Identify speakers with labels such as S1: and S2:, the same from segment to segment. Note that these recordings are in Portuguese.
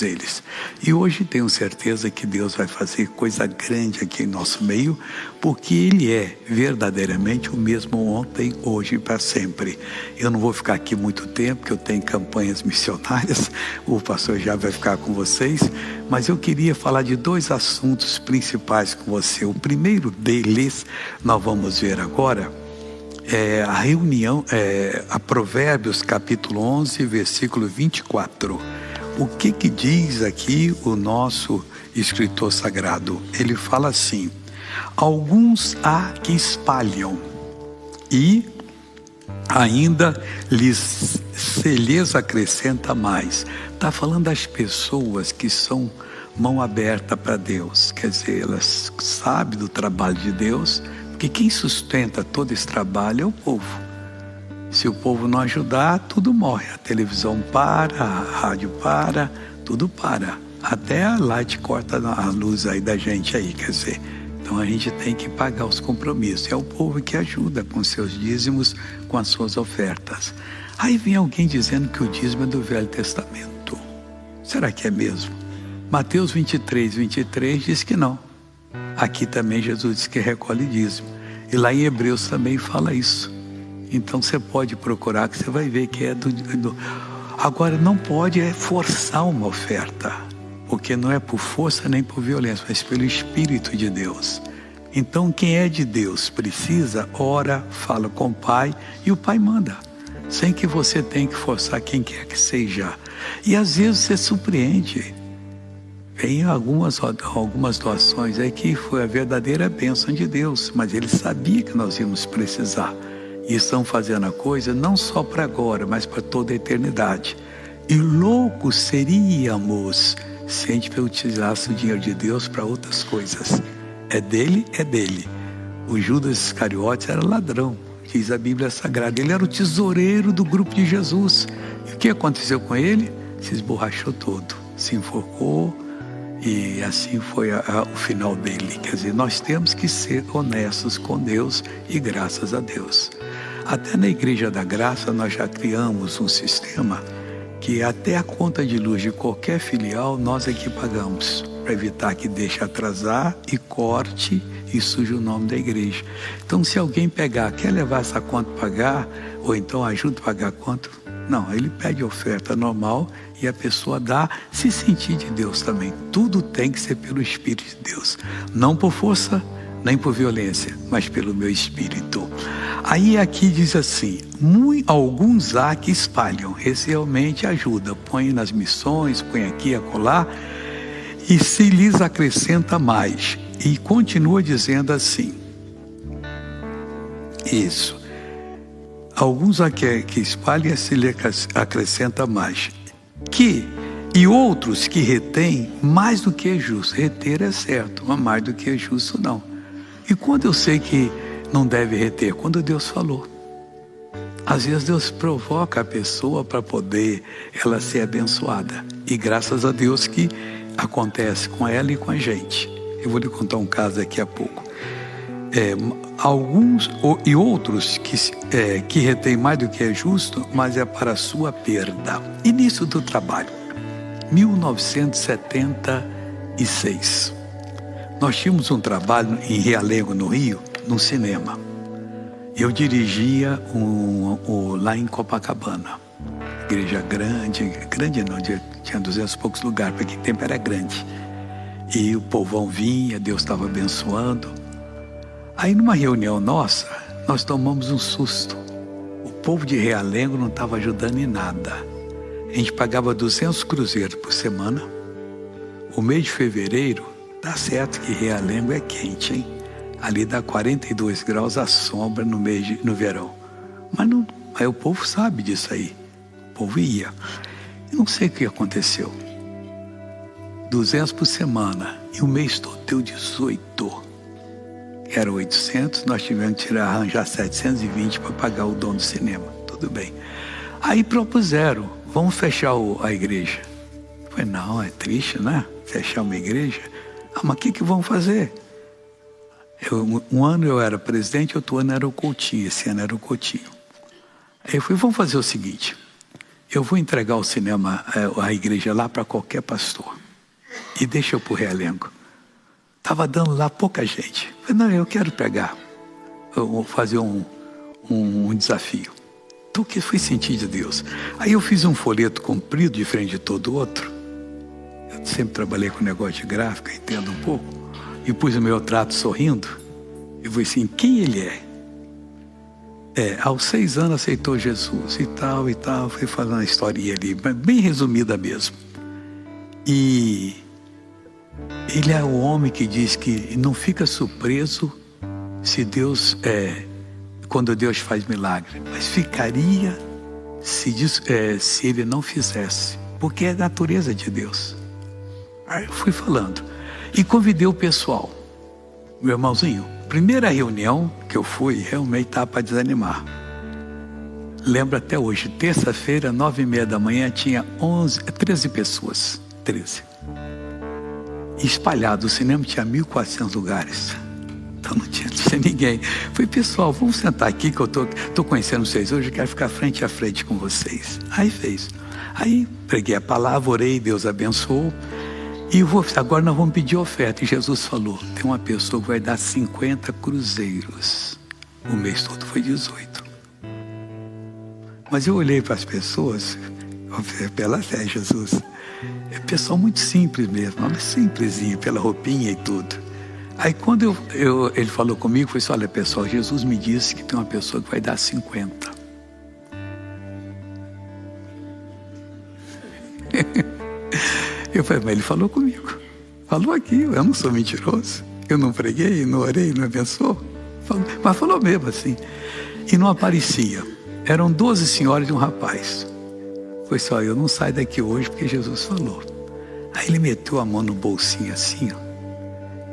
S1: eles. E hoje tenho certeza que Deus vai fazer coisa grande aqui em nosso meio, porque Ele é verdadeiramente o mesmo ontem, hoje e para sempre. Eu não vou ficar aqui muito tempo, porque eu tenho campanhas missionárias, o pastor já vai ficar com vocês, mas eu queria falar de dois assuntos principais com você. O primeiro deles, nós vamos ver agora, é a reunião, a Provérbios capítulo 11, versículo 24. O que diz aqui o nosso escritor sagrado? Ele fala assim: alguns há que espalham e ainda se lhes acrescenta mais. Está falando das pessoas que são mão aberta para Deus, quer dizer, elas sabem do trabalho de Deus, porque quem sustenta todo esse trabalho é o povo. Se o povo não ajudar, tudo morre. A televisão para, a rádio para, tudo para. Até a Light corta a luz aí da gente aí, quer dizer. Então a gente tem que pagar os compromissos. É o povo que ajuda com seus dízimos, com as suas ofertas. Aí vem alguém dizendo que o dízimo é do Velho Testamento. Será que é mesmo? Mateus 23, 23 diz que não. Aqui também Jesus diz que recolhe dízimo. E lá em Hebreus também fala isso. Então você pode procurar, que você vai ver que é do... Agora não pode forçar uma oferta, porque não é por força nem por violência, mas pelo Espírito de Deus. Então quem é de Deus precisa, ora, fala com o Pai e o Pai manda, sem que você tenha que forçar quem quer que seja. E às vezes você surpreende. Vem algumas doações aí que foi a verdadeira bênção de Deus, mas Ele sabia que nós íamos precisar. E estão fazendo a coisa não só para agora, mas para toda a eternidade. E loucos seríamos se a gente utilizasse o dinheiro de Deus para outras coisas. É dele, é dele. O Judas Iscariotes era ladrão, diz a Bíblia Sagrada. Ele era o tesoureiro do grupo de Jesus. E o que aconteceu com ele? Se esborrachou todo, se enforcou, e assim foi o final dele. Quer dizer, nós temos que ser honestos com Deus e graças a Deus. Até na Igreja da Graça nós já criamos um sistema que até a conta de luz de qualquer filial nós é que pagamos, para evitar que deixe atrasar e corte e suje o nome da igreja. Então se alguém quer levar essa conta para pagar, ou então ajuda a pagar a conta, não, ele pede oferta normal e a pessoa dá, se sentir de Deus também. Tudo tem que ser pelo Espírito de Deus, não por força nem por violência, mas pelo meu Espírito. Aí aqui diz assim: alguns há que espalham. Esse realmente ajuda, põe nas missões, põe aqui e acolá, e se lhes acrescenta mais. E continua dizendo assim, isso, alguns há que espalham e se lhe acrescenta mais. E outros que retêm mais do que é justo. Reter é certo, mas mais do que é justo não. E quando eu sei que não deve reter? Quando Deus falou. Às vezes Deus provoca a pessoa para poder ela ser abençoada. E graças a Deus que acontece com ela e com a gente. Eu vou lhe contar um caso daqui a pouco. Alguns e outros que retêm mais do que é justo, mas é para a sua perda. Início do trabalho. 1976. Nós tínhamos um trabalho em Realengo, no Rio, num cinema. Eu dirigia lá em Copacabana. Igreja grande não, tinha 200 e poucos lugares, porque aquele tempo era grande. E o povão vinha, Deus estava abençoando. Aí numa reunião nossa, nós tomamos um susto. O povo de Realengo não estava ajudando em nada. A gente pagava 200 cruzeiros por semana. O mês de fevereiro, tá certo que Realengo é quente, hein? Ali dá 42 graus à sombra no verão. Mas o povo sabe disso aí. O povo ia. Eu não sei o que aconteceu. 200 por semana. E o mês todo deu 18. Era 800, nós tivemos que arranjar 720 para pagar o dono do cinema. Tudo bem. Aí propuseram, vamos fechar a igreja. Eu falei, não, é triste, né? Fechar uma igreja. Mas o que vão fazer? Um ano eu era presidente, outro ano era o Coutinho. Esse ano era o Coutinho. Aí eu falei, vamos fazer o seguinte. eu vou entregar o cinema, a igreja lá para qualquer pastor. E deixa eu para o Realengo. Estava dando lá pouca gente. Eu falei, não, eu quero pegar, eu vou fazer um desafio. Então o que fui sentir de Deus? Aí eu fiz um folheto comprido de frente de todo outro. Eu sempre trabalhei com negócio de gráfica, entendo um pouco. E pus o meu trato sorrindo. E falei assim, quem ele é? Aos 6 anos aceitou Jesus e tal, fui falando a historinha ali, bem resumida mesmo. E ele é o homem que diz que não fica surpreso se Deus, quando Deus faz milagre, mas ficaria se ele não fizesse, porque é a natureza de Deus. Aí eu fui falando e convidei o pessoal. Meu irmãozinho, primeira reunião que eu fui, realmente estava para desanimar. Lembro até hoje, terça-feira, 9h30 da manhã, tinha 13 pessoas. 13. Espalhado, o cinema tinha 1.400 lugares. Então não tinha ninguém. Falei, pessoal, vamos sentar aqui que eu tô conhecendo vocês hoje, eu quero ficar frente a frente com vocês. Aí fez. Aí preguei a palavra, orei, Deus abençoou. E agora nós vamos pedir oferta. E Jesus falou, tem uma pessoa que vai dar 50 cruzeiros. O mês todo foi 18. Mas eu olhei para as pessoas, pela fé, Jesus. É pessoal muito simples mesmo, mas simplesinho, pela roupinha e tudo. Aí quando ele falou comigo, foi assim, olha pessoal, Jesus me disse que tem uma pessoa que vai dar 50. Eu falei, mas ele falou comigo. Falou aqui, eu não sou mentiroso. Eu não preguei, não orei, não abençoou. Mas falou mesmo assim. E não aparecia. Eram 12 senhoras e um rapaz. Foi só, eu não saio daqui hoje porque Jesus falou. Aí ele meteu a mão no bolsinho assim, ó,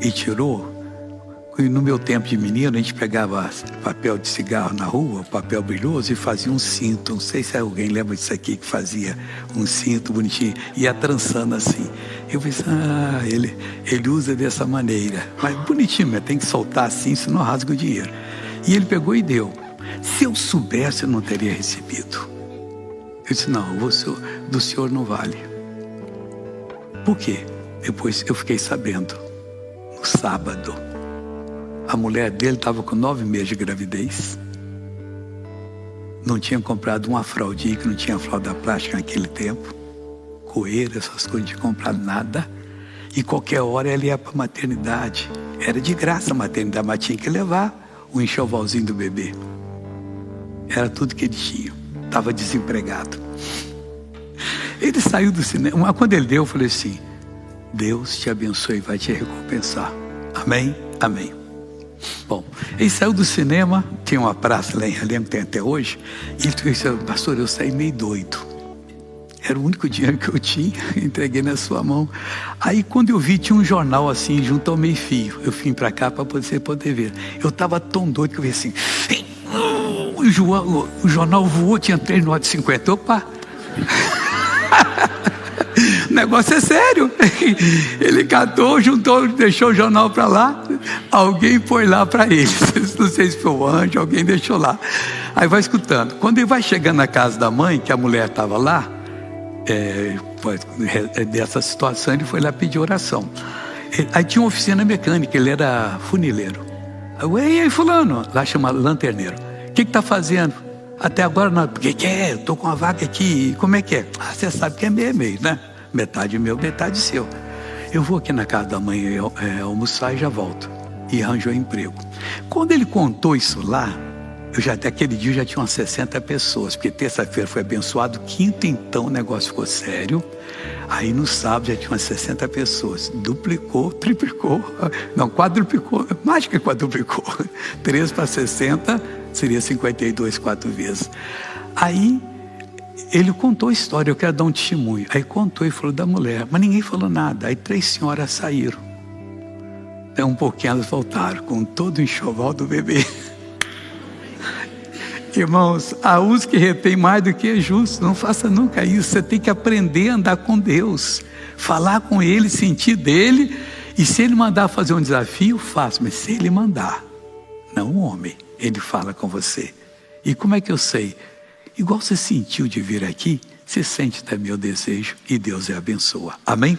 S1: e tirou. E no meu tempo de menino, a gente pegava papel de cigarro na rua, papel brilhoso, e fazia um cinto. Não sei se alguém lembra disso aqui, que fazia um cinto bonitinho, ia trançando assim. Eu pensei, ele usa dessa maneira. Mas bonitinho, mas tem que soltar assim, senão rasga o dinheiro. E ele pegou e deu. Se eu soubesse, eu não teria recebido. Eu disse, não, do senhor não vale. Por quê? Depois eu fiquei sabendo, no sábado, a mulher dele estava com 9 meses de gravidez. Não tinha comprado uma fraldinha, que não tinha fralda plástica naquele tempo. Coeira, essas coisas, não tinha comprado nada. E qualquer hora ela ia para a maternidade. Era de graça a maternidade, mas tinha que levar o enxovalzinho do bebê. Era tudo que ele tinha. Estava desempregado. Ele saiu do cinema. Quando ele deu, eu falei assim, Deus te abençoe e vai te recompensar. Amém? Amém. Bom, ele saiu do cinema, tinha uma praça lá em Realengo, que tem até hoje, e ele disse, pastor, eu saí meio doido. Era o único dinheiro que eu tinha, entreguei na sua mão. Aí quando eu vi, tinha um jornal assim, junto ao meio-fio. Eu vim para cá para você poder ver. Eu estava tão doido que eu vi assim, o jornal voou, tinha 3 notas de 50. Opa! O negócio é sério. Ele catou, juntou, deixou o jornal para lá. Alguém foi lá para ele. Não sei se foi o anjo, alguém deixou lá. Aí vai escutando. Quando ele vai chegando na casa da mãe, que a mulher estava lá, dessa situação, ele foi lá pedir oração. Aí tinha uma oficina mecânica, ele era funileiro. Aí, ei, fulano, lá chama lanterneiro. O que está fazendo? Até agora não. O que é? Eu estou com uma vaga aqui. Como é que é? Você sabe que é meio, né? Metade meu, metade seu. Eu vou aqui na casa da mãe almoçar e já volto. E arranjou emprego. Quando ele contou isso lá, até aquele dia já tinha umas 60 pessoas, porque terça-feira foi abençoado, quinta então o negócio ficou sério. Aí no sábado já tinha umas 60 pessoas. Duplicou, triplicou, não, quadruplicou, mais que quadruplicou. 3 para 60 seria 52, 4 vezes. Aí ele contou a história, eu quero dar um testemunho. Aí contou e falou da mulher, mas ninguém falou nada. Aí 3 senhoras saíram. Um pouquinho elas voltaram, com todo o enxoval do bebê. Irmãos, há uns que retém mais do que é justo. Não faça nunca isso. Você tem que aprender a andar com Deus, falar com Ele, sentir dEle. E se Ele mandar fazer um desafio, faça. Mas se Ele mandar, não um homem, Ele fala com você. E como é que eu sei? Igual você sentiu de vir aqui, Se sente até meu desejo e Deus a abençoa. Amém?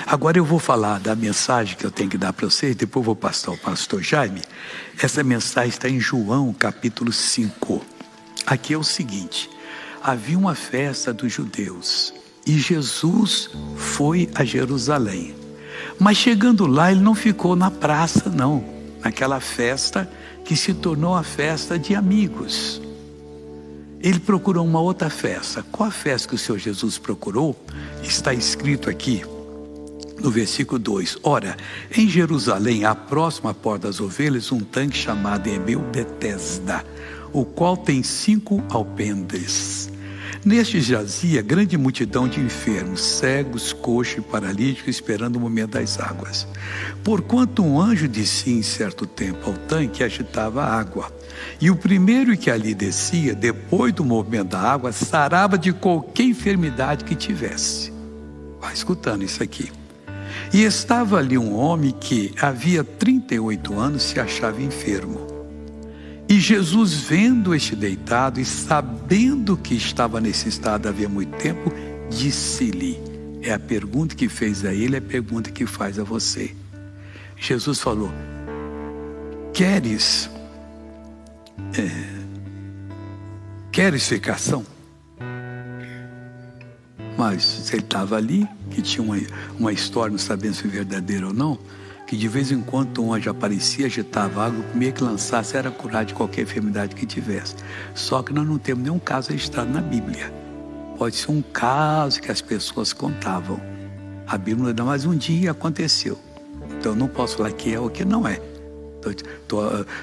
S1: Agora eu vou falar da mensagem que eu tenho que dar para vocês, depois eu vou passar ao pastor Jaime. Essa mensagem está em João capítulo 5. Aqui é o seguinte: havia uma festa dos judeus e Jesus foi a Jerusalém. Mas chegando lá, ele não ficou na praça, não. Naquela festa que se tornou a festa de amigos. Ele procurou uma outra festa. Qual a festa que o Senhor Jesus procurou? Está escrito aqui no versículo 2. Ora, em Jerusalém, à próxima porta das ovelhas, um tanque chamado em hebreu Betesda, o qual tem 5 alpendres. Neste jazia grande multidão de enfermos, cegos, coxos e paralíticos, esperando o momento das águas. Porquanto um anjo descia em certo tempo ao tanque, agitava a água. E o primeiro que ali descia, depois do movimento da água, sarava de qualquer enfermidade que tivesse. Vai escutando isso aqui. E estava ali um homem que havia 38 anos se achava enfermo. E Jesus, vendo este deitado e sabendo que estava nesse estado havia muito tempo, disse-lhe, é a pergunta que fez a ele, é a pergunta que faz a você. Jesus falou, queres ficação? Mas ele estava ali, que tinha uma história, não sabendo se é verdadeira ou não, que de vez em quando um anjo aparecia, agitava água, comia que lançasse, era curado de qualquer enfermidade que tivesse. Só que nós não temos nenhum caso registrado na Bíblia. Pode ser um caso que as pessoas contavam. A Bíblia não dá, mas um dia aconteceu. Então eu não posso falar que é ou que não é.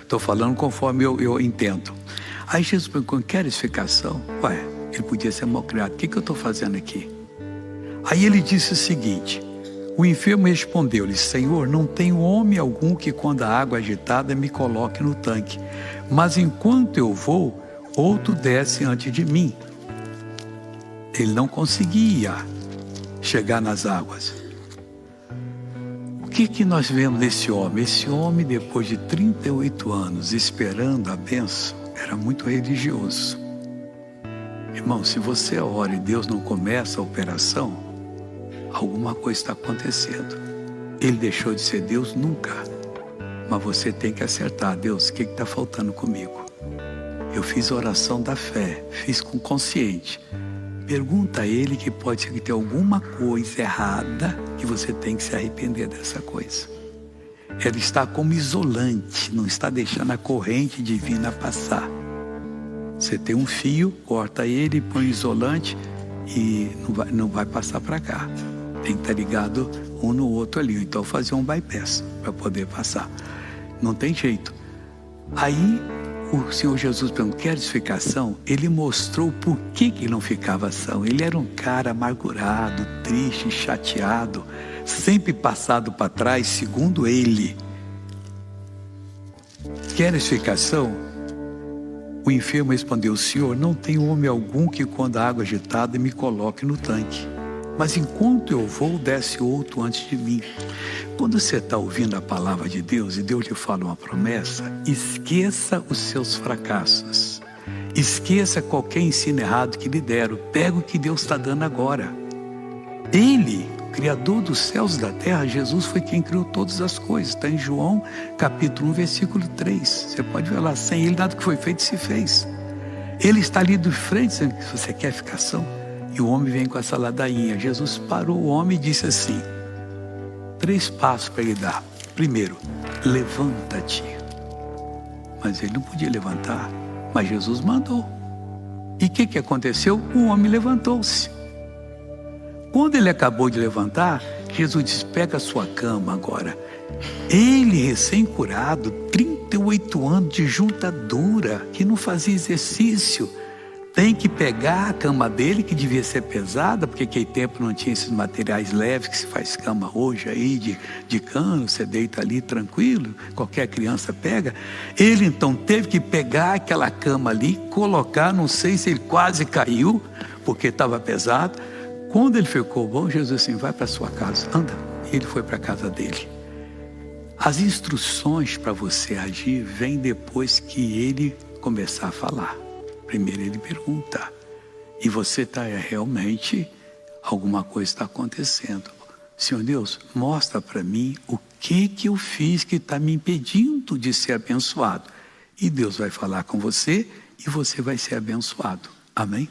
S1: Estou falando conforme eu entendo. Aí Jesus perguntou, queres ficação? Ué, ele podia ser mal criado. O que eu estou fazendo aqui? Aí ele disse o seguinte, o enfermo respondeu-lhe, Senhor, não tenho homem algum que quando a água é agitada me coloque no tanque. Mas enquanto eu vou, outro desce antes de mim. Ele não conseguia chegar nas águas. O que nós vemos nesse homem? Esse homem, depois de 38 anos esperando a bênção, era muito religioso. Irmão, se você ora e Deus não começa a operação, alguma coisa está acontecendo. Ele deixou de ser Deus? Nunca. Mas você tem que acertar. Deus, o que está faltando comigo? Eu fiz a oração da fé, fiz com consciente. Pergunta a Ele que pode ser que tenha alguma coisa errada que você tem que se arrepender dessa coisa. Ele está como isolante, não está deixando a corrente divina passar. Você tem um fio, corta ele, põe isolante e não vai passar para cá. Tem que estar ligado um no outro ali. Então fazer um bypass para poder passar. Não tem jeito. Aí o Senhor Jesus perguntou, queres ficação? Ele mostrou por que não ficava ação. Ele era um cara amargurado, triste, chateado, sempre passado para trás, segundo ele. Queres ficação? O enfermo respondeu, Senhor, não tenho homem algum que quando a água é agitada me coloque no tanque. Mas enquanto eu vou, desce outro antes de mim. Quando você está ouvindo a palavra de Deus e Deus lhe fala uma promessa, esqueça os seus fracassos. Esqueça qualquer ensino errado que lhe deram. Pega o que Deus está dando agora. Ele, Criador dos céus e da terra, Jesus foi quem criou todas as coisas. Está em João capítulo 1, versículo 3. Você pode ver lá, sem Ele nada que foi feito se fez. Ele está ali de frente, dizendo, se você quer ficação. E o homem vem com essa ladainha. Jesus parou o homem e disse assim, 3 passos para ele dar. Primeiro, levanta-te. Mas ele não podia levantar, mas Jesus mandou. E o que aconteceu? O homem levantou-se. Quando ele acabou de levantar, Jesus disse, pega a sua cama agora. Ele, recém-curado, 38 anos de junta dura, que não fazia exercício, tem que pegar a cama dele, que devia ser pesada, porque naquele tempo não tinha esses materiais leves que se faz cama hoje aí, de cano, você deita ali tranquilo, qualquer criança pega. Ele então teve que pegar aquela cama ali, colocar, não sei se ele quase caiu, porque estava pesado. Quando ele ficou bom, Jesus assim, vai para sua casa, anda. E ele foi para a casa dele. As instruções para você agir vêm depois que ele começar a falar. Primeiro ele pergunta. E você está realmente, alguma coisa está acontecendo. Senhor Deus, mostra para mim o que eu fiz que está me impedindo de ser abençoado. E Deus vai falar com você e você vai ser abençoado. Amém?